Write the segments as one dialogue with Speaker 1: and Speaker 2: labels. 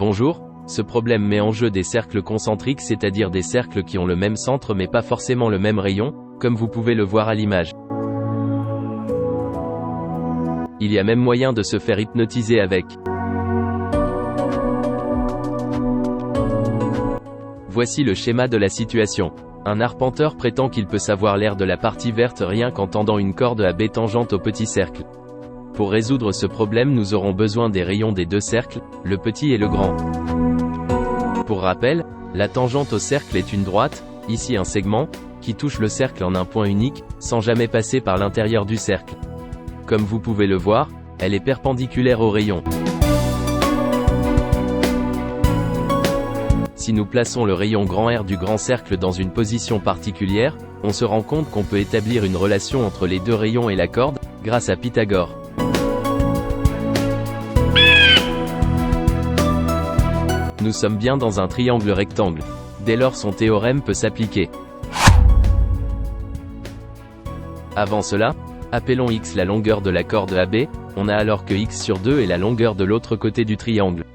Speaker 1: Bonjour, ce problème met en jeu des cercles concentriques, c'est-à-dire des cercles qui ont le même centre mais pas forcément le même rayon, comme vous pouvez le voir à l'image. Il y a même moyen de se faire hypnotiser avec. Voici le schéma de la situation. Un arpenteur prétend qu'il peut savoir l'air de la partie verte rien qu'en tendant une corde à B tangente au petit cercle. Pour résoudre ce problème, nous aurons besoin des rayons des deux cercles, le petit et le grand. Pour rappel, la tangente au cercle est une droite, ici un segment, qui touche le cercle en un point unique, sans jamais passer par l'intérieur du cercle. Comme vous pouvez le voir, elle est perpendiculaire au rayon. Si nous plaçons le rayon grand R du grand cercle dans une position particulière, on se rend compte qu'on peut établir une relation entre les deux rayons et la corde, grâce à Pythagore. Nous sommes bien dans un triangle rectangle. Dès lors son théorème peut s'appliquer. Avant cela, appelons x la longueur de la corde AB, on a alors que x sur 2 est la longueur de l'autre côté du triangle.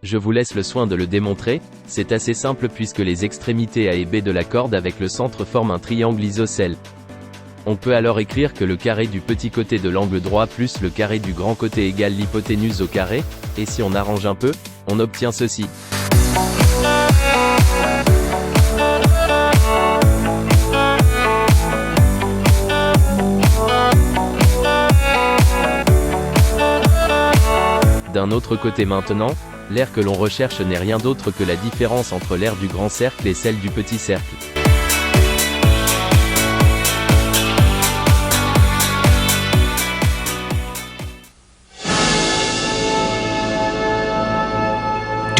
Speaker 1: Je vous laisse le soin de le démontrer, c'est assez simple puisque les extrémités A et B de la corde avec le centre forment un triangle isocèle. On peut alors écrire que le carré du petit côté de l'angle droit plus le carré du grand côté égale l'hypoténuse au carré, et si on arrange un peu, on obtient ceci. D'un autre côté maintenant, l'aire que l'on recherche n'est rien d'autre que la différence entre l'aire du grand cercle et celle du petit cercle.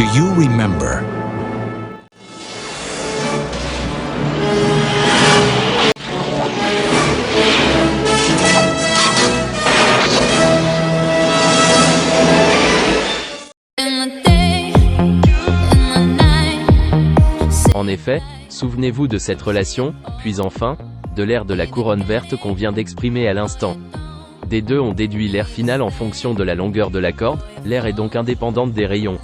Speaker 2: Do you remember?
Speaker 1: En effet, souvenez-vous de cette relation, puis enfin, de l'aire de la couronne verte qu'on vient d'exprimer à l'instant. Des deux on déduit l'aire finale en fonction de la longueur de la corde, l'aire est donc indépendante des rayons.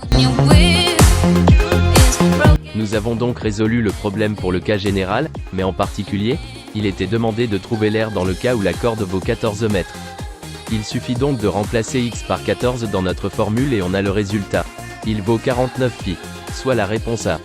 Speaker 1: Nous avons donc résolu le problème pour le cas général, mais en particulier, il était demandé de trouver l'aire dans le cas où la corde vaut 14 mètres. Il suffit donc de remplacer x par 14 dans notre formule et on a le résultat. Il vaut 49 pi, soit la réponse A.